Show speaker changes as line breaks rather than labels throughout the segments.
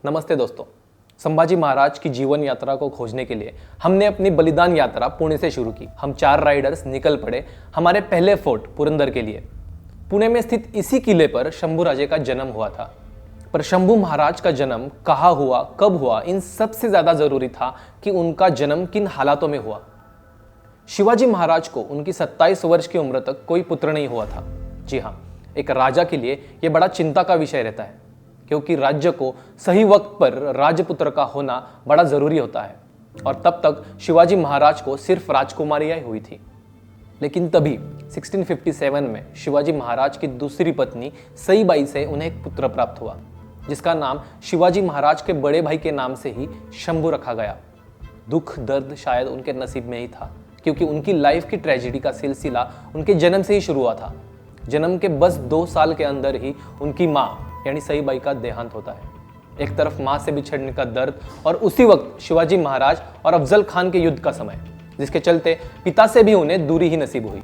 नमस्ते दोस्तों। संभाजी महाराज की जीवन यात्रा को खोजने के लिए हमने अपनी बलिदान यात्रा पुणे से शुरू की। हम 4 राइडर्स निकल पड़े हमारे पहले फोर्ट पुरंदर के लिए। पुणे में स्थित इसी किले पर शंभूराजे का जन्म हुआ था। पर शंभू महाराज का जन्म कहाँ हुआ, कब हुआ, इन सबसे ज्यादा जरूरी था कि उनका जन्म किन हालातों में हुआ। शिवाजी महाराज को उनकी 27 वर्ष की उम्र तक कोई पुत्र नहीं हुआ था। जी हाँ, एक राजा के लिए यह बड़ा चिंता का विषय रहता है, क्योंकि राज्य को सही वक्त पर राजपुत्र का होना बड़ा जरूरी होता है। और तब तक शिवाजी महाराज को सिर्फ राजकुमारियां हुई थी। लेकिन तभी 1657 में शिवाजी महाराज की दूसरी पत्नी सईबाई से उन्हें एक पुत्र प्राप्त हुआ, जिसका नाम शिवाजी महाराज के बड़े भाई के नाम से ही शंभू रखा गया। दुख दर्द शायद उनके नसीब में ही था, क्योंकि उनकी लाइफ की ट्रेजेडी का सिलसिला उनके जन्म से ही शुरू हुआ था। जन्म के बस 2 साल के अंदर ही उनकी माँ यानी सईबाई का देहांत होता है। एक तरफ माँ से बिछड़ने का दर्द और उसी वक्त शिवाजी महाराज और अफजल खान के युद्ध का समय, जिसके चलते पिता से भी उन्हें दूरी ही नसीब हुई।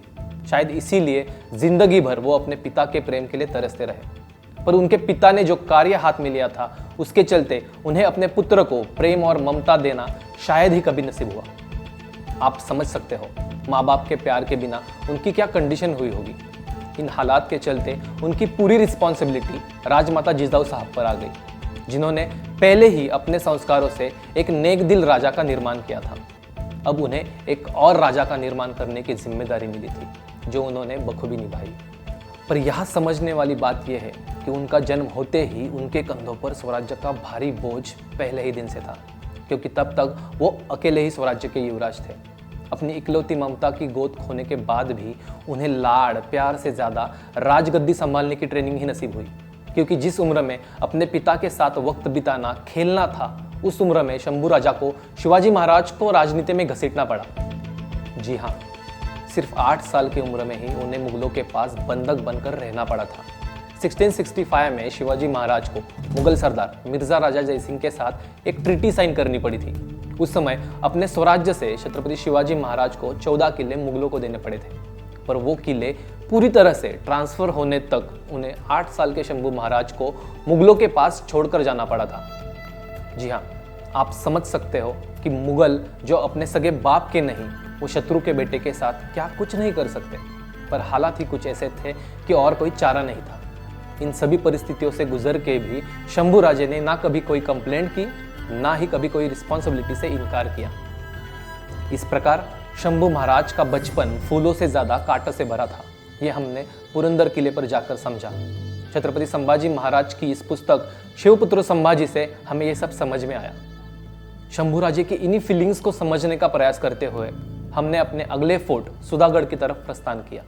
शायद इसीलिए जिंदगी भर वो अपने पिता के प्रेम के लिए तरसते रहे। पर उनके पिता ने जो कार्य हाथ में लिया था, उसके चलते उन्हें अपने पुत्र को प्रेम और ममता देना शायद ही कभी नसीब हुआ। आप समझ सकते हो माँ बाप के प्यार के बिना उनकी क्या कंडीशन हुई होगी। इन हालात के चलते उनकी पूरी रिस्पॉन्सिबिलिटी राजमाता जिजाऊ साहब पर आ गई, जिन्होंने पहले ही अपने संस्कारों से एक नेक दिल राजा का निर्माण किया था। अब उन्हें एक और राजा का निर्माण करने की जिम्मेदारी मिली थी, जो उन्होंने बखूबी निभाई। पर यह समझने वाली बात यह है कि उनका जन्म होते ही उनके कंधों पर स्वराज्य का भारी बोझ पहले ही दिन से था, क्योंकि तब तक वो अकेले ही स्वराज्य के युवराज थे। अपनी इकलौती ममता की गोद खोने के बाद भी उन्हें लाड़ प्यार से ज़्यादा राजगद्दी संभालने की ट्रेनिंग ही नसीब हुई, क्योंकि जिस उम्र में अपने पिता के साथ वक्त बिताना खेलना था, उस उम्र में शंभू राजा को शिवाजी महाराज को राजनीति में घसीटना पड़ा। जी हाँ, सिर्फ 8 साल की उम्र में ही उन्हें मुगलों के पास बंधक बनकर रहना पड़ा था। 1665 में शिवाजी महाराज को मुगल सरदार मिर्जा राजा जयसिंह के साथ एक ट्रीटी साइन करनी पड़ी थी। उस समय अपने स्वराज्य से छत्रपति शिवाजी महाराज को 14 किले मुगलों को देने पड़े थे, पर वो किले पूरी तरह से ट्रांसफर होने तक उन्हें 8 साल के शंभू महाराज को मुगलों के पास छोड़कर जाना पड़ा था। जी हाँ, आप समझ सकते हो कि मुगल जो अपने सगे बाप के नहीं, वो शत्रु के बेटे के साथ क्या कुछ नहीं कर सकते। पर हालात ही कुछ ऐसे थे कि और कोई चारा नहीं था। इन सभी परिस्थितियों से गुजर के भी शंभू राजे ने ना कभी कोई कंप्लेंट की, ना ही कभी कोई रिस्पॉन्सिबिलिटी से इनकार किया। इस प्रकार शंभू महाराज का बचपन फूलों से ज्यादा कांटों से भरा था। ये हमने पुरंदर किले पर जाकर समझा। छत्रपति संभाजी महाराज की इस पुस्तक शिवपुत्र संभाजी से हमें ये सब समझ में आया। शंभू राजे की इन्हीं फीलिंग्स को समझने का प्रयास करते हुए हमने अपने अगले फोर्ट सुधागढ़ की तरफ प्रस्थान किया।